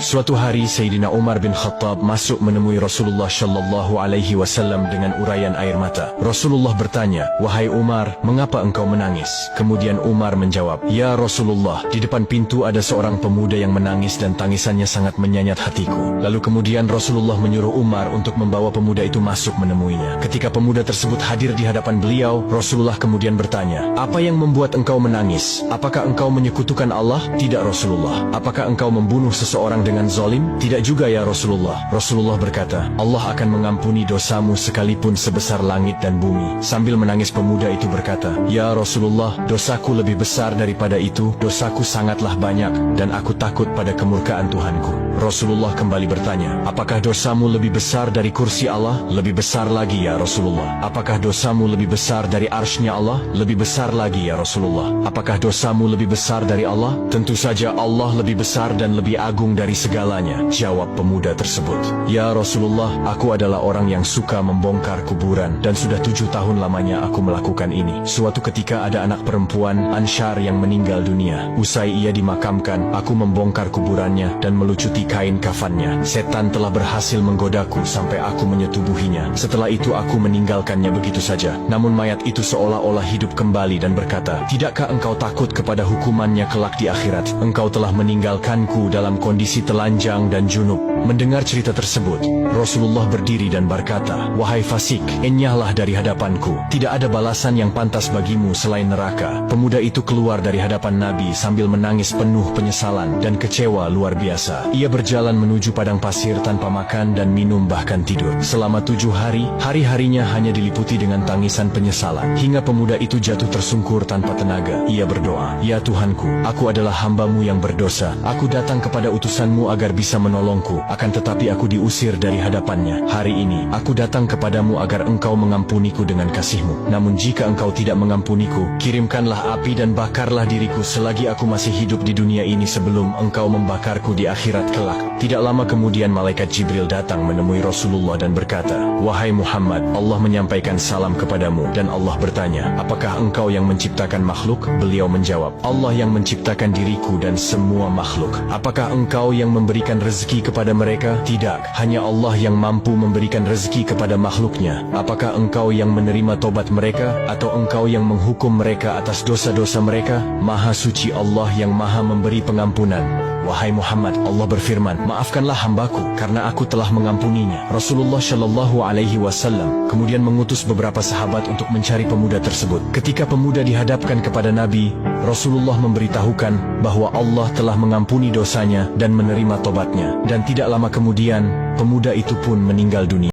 Suatu hari Sayyidina Umar bin Khattab masuk menemui Rasulullah Shallallahu Alaihi Wasallam dengan uraian air mata. Rasulullah bertanya, "Wahai Umar, mengapa engkau menangis?" Kemudian Umar menjawab, "Ya Rasulullah, di depan pintu ada seorang pemuda yang menangis dan tangisannya sangat menyayat hatiku." Lalu kemudian Rasulullah menyuruh Umar untuk membawa pemuda itu masuk menemuinya. Ketika pemuda tersebut hadir di hadapan beliau, Rasulullah kemudian bertanya, "Apa yang membuat engkau menangis? Apakah engkau menyekutukan Allah?" "Tidak Rasulullah." "Apakah engkau membunuh seseorang dengan zalim?" "Tidak juga ya Rasulullah." Rasulullah berkata, "Allah akan mengampuni dosamu sekalipun sebesar langit dan bumi." Sambil menangis pemuda itu berkata, "Ya Rasulullah, dosaku lebih besar daripada itu, dosaku sangatlah banyak, dan aku takut pada kemurkaan Tuhanku." Rasulullah kembali bertanya, "Apakah dosamu lebih besar dari kursi Allah?" "Lebih besar lagi ya Rasulullah." "Apakah dosamu lebih besar dari arsy-Nya Allah?" "Lebih besar lagi ya Rasulullah." "Apakah dosamu lebih besar dari Allah?" "Tentu saja Allah lebih besar dan lebih agung dari segalanya," jawab pemuda tersebut. "Ya Rasulullah, aku adalah orang yang suka membongkar kuburan, dan sudah 7 tahun lamanya aku melakukan ini. Suatu ketika ada anak perempuan, Ansyar, yang meninggal dunia. Usai ia dimakamkan, aku membongkar kuburannya dan melucuti kain kafannya. Setan telah berhasil menggodaku sampai aku menyetubuhinya. Setelah itu aku meninggalkannya begitu saja. Namun mayat itu seolah-olah hidup kembali dan berkata, 'Tidakkah engkau takut kepada hukumannya kelak di akhirat? Engkau telah meninggalkanku dalam kondisi telanjang dan junub.'" Mendengar cerita tersebut, Rasulullah berdiri dan berkata, "Wahai fasik, enyahlah dari hadapanku. Tidak ada balasan yang pantas bagimu selain neraka." Pemuda itu keluar dari hadapan Nabi sambil menangis penuh penyesalan dan kecewa luar biasa. Ia berjalan menuju padang pasir tanpa makan dan minum bahkan tidur. Selama 7 hari, hari-harinya hanya diliputi dengan tangisan penyesalan. Hingga pemuda itu jatuh tersungkur tanpa tenaga. Ia berdoa, "Ya Tuhanku, aku adalah hamba-Mu yang berdosa. Aku datang kepada utusan-Mu agar bisa menolongku. Akan tetapi aku diusir dari hadapannya. Hari ini, aku datang kepadamu agar engkau mengampuniku dengan kasih-Mu. Namun jika engkau tidak mengampuniku, kirimkanlah api dan bakarlah diriku selagi aku masih hidup di dunia ini sebelum engkau membakarku di akhirat kelak." Tidak lama kemudian malaikat Jibril datang menemui Rasulullah dan berkata, "Wahai Muhammad, Allah menyampaikan salam kepadamu." Dan Allah bertanya, "Apakah engkau yang menciptakan makhluk?" Beliau menjawab, "Allah yang menciptakan diriku dan semua makhluk." "Apakah engkau yang memberikan rezeki kepada mereka?" "Tidak, hanya Allah yang mampu memberikan rezeki kepada makhluknya." "Apakah engkau yang menerima tobat mereka, atau engkau yang menghukum mereka atas dosa-dosa mereka?" "Maha suci Allah yang maha memberi pengampunan." "Wahai Muhammad, Allah berfirman, 'Maafkanlah hambaku, karena aku telah mengampuninya.'" Rasulullah Shallallahu Alaihi Wasallam kemudian mengutus beberapa sahabat untuk mencari pemuda tersebut. Ketika pemuda dihadapkan kepada Nabi, Rasulullah memberitahukan bahwa Allah telah mengampuni dosanya dan menerima tobatnya. Dan tidak lama kemudian, pemuda itu pun meninggal dunia.